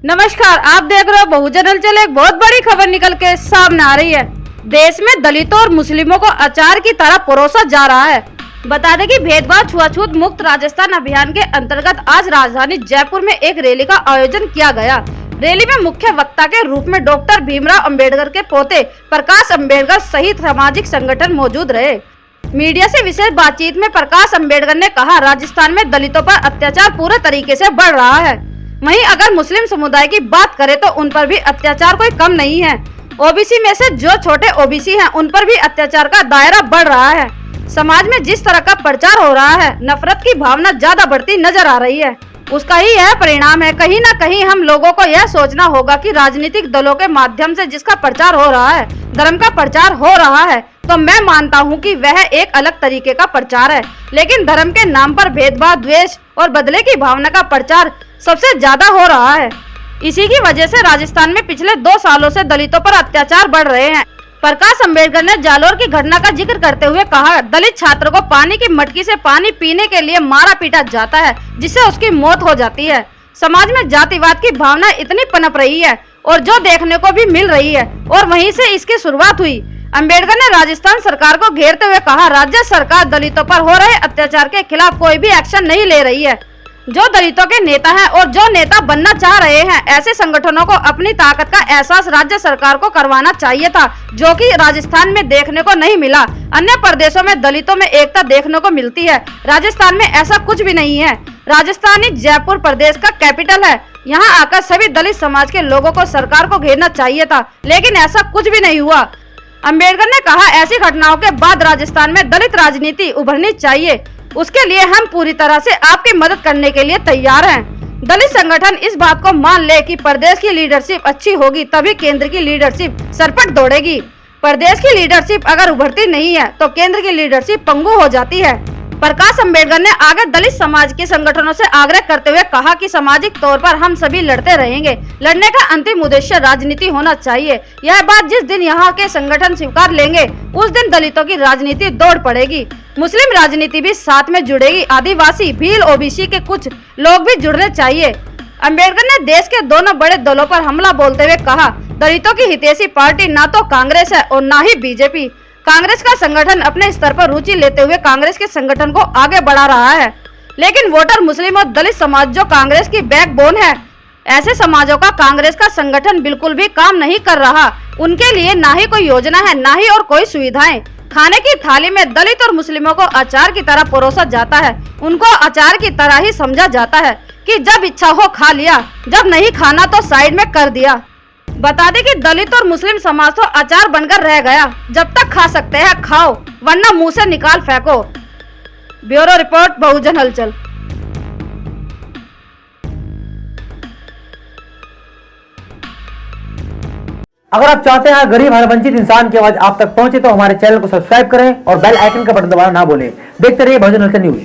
नमस्कार, आप देख रहे हो बहुजन हलचल। एक बहुत बड़ी खबर निकल के सामने आ रही है। देश में दलितों और मुस्लिमों को अचार की तरह परोसा जा रहा है। बता दें कि भेदभाव छुआछूत मुक्त राजस्थान अभियान के अंतर्गत आज राजधानी जयपुर में एक रैली का आयोजन किया गया। रैली में मुख्य वक्ता के रूप में डॉक्टर भीमराव अंबेडकर के पोते प्रकाश अंबेडकर सहित सामाजिक संगठन मौजूद रहे। मीडिया से विशेष बातचीत में प्रकाश अंबेडकर ने कहा, राजस्थान में दलितों पर अत्याचार पूरे तरीके से बढ़ रहा है। वहीं अगर मुस्लिम समुदाय की बात करें तो उन पर भी अत्याचार कोई कम नहीं है। ओबीसी में से जो छोटे ओबीसी हैं उन पर भी अत्याचार का दायरा बढ़ रहा है। समाज में जिस तरह का प्रचार हो रहा है, नफरत की भावना ज्यादा बढ़ती नजर आ रही है। उसका ही यह परिणाम है। कहीं न कहीं हम लोगों को यह सोचना होगा कि राजनीतिक दलों के माध्यम से जिसका प्रचार हो रहा है, धर्म का प्रचार हो रहा है, तो मैं मानता हूं कि वह एक अलग तरीके का प्रचार है। लेकिन धर्म के नाम पर भेदभाव, द्वेष और बदले की भावना का प्रचार सबसे ज्यादा हो रहा है। इसी की वजह से राजस्थान में पिछले 2 सालों से दलितों पर अत्याचार बढ़ रहे हैं। प्रकाश अंबेडकर ने जालोर की घटना का जिक्र करते हुए कहा, दलित छात्र को पानी की मटकी से पानी पीने के लिए मारा पीटा जाता है, जिससे उसकी मौत हो जाती है। समाज में जातिवाद की भावना इतनी पनप रही है और जो देखने को भी मिल रही है, और वहीं से इसकी शुरुआत हुई। अंबेडकर ने राजस्थान सरकार को घेरते हुए कहा, राज्य सरकार दलितों पर हो रहे अत्याचार के खिलाफ कोई भी एक्शन नहीं ले रही है। जो दलितों के नेता हैं और जो नेता बनना चाह रहे हैं, ऐसे संगठनों को अपनी ताकत का एहसास राज्य सरकार को करवाना चाहिए था, जो कि राजस्थान में देखने को नहीं मिला। अन्य प्रदेशों में दलितों में एकता देखने को मिलती है, राजस्थान में ऐसा कुछ भी नहीं है। राजस्थानी जयपुर प्रदेश का कैपिटल है। यहाँ आकर सभी दलित समाज के लोगों को सरकार को घेरना चाहिए था, लेकिन ऐसा कुछ भी नहीं हुआ। अंबेडकर ने कहा, ऐसी घटनाओं के बाद राजस्थान में दलित राजनीति उभरनी चाहिए। उसके लिए हम पूरी तरह से आपकी मदद करने के लिए तैयार हैं। दलित संगठन इस बात को मान ले कि प्रदेश की लीडरशिप अच्छी होगी, तभी केंद्र की लीडरशिप सरपट दौड़ेगी। प्रदेश की लीडरशिप अगर उभरती नहीं है तो केंद्र की लीडरशिप पंगु हो जाती है। प्रकाश अंबेडकर ने आगे दलित समाज के संगठनों से आग्रह करते हुए कहा कि सामाजिक तौर पर हम सभी लड़ते रहेंगे। लड़ने का अंतिम उद्देश्य राजनीति होना चाहिए। यह बात जिस दिन यहाँ के संगठन स्वीकार लेंगे, उस दिन दलितों की राजनीति दौड़ पड़ेगी। मुस्लिम राजनीति भी साथ में जुड़ेगी। आदिवासी, भील, ओबीसी के कुछ लोग भी जुड़ने चाहिए। अंबेडकर ने देश के दोनों बड़े दलों पर हमला बोलते हुए कहा, दलितों की हितैषी पार्टी ना तो कांग्रेस है और ना ही बीजेपी। कांग्रेस का संगठन अपने स्तर पर रुचि लेते हुए कांग्रेस के संगठन को आगे बढ़ा रहा है, लेकिन वोटर मुस्लिम और दलित समाज जो कांग्रेस की बैकबोन है, ऐसे समाजों का कांग्रेस का संगठन बिल्कुल भी काम नहीं कर रहा। उनके लिए ना ही कोई योजना है, ना ही और कोई सुविधाएं। खाने की थाली में दलित और मुस्लिमों को अचार की तरह परोसा जाता है। उनको अचार की तरह ही समझा जाता है कि जब इच्छा हो खा लिया, जब नहीं खाना तो साइड में कर दिया। बता दें कि दलित और मुस्लिम समाज तो अचार बनकर रह गया। जब तक खा सकते हैं खाओ, वरना मुंह से निकाल फेंको। ब्यूरो रिपोर्ट, बहुजन हलचल। अगर आप चाहते हैं गरीब हर वंचित इंसान की आवाज आप तक पहुंचे तो हमारे चैनल को सब्सक्राइब करें और बेल आइकन का बटन दबाना ना भूलें। देखते रहिए बहुजन हलचल न्यूज।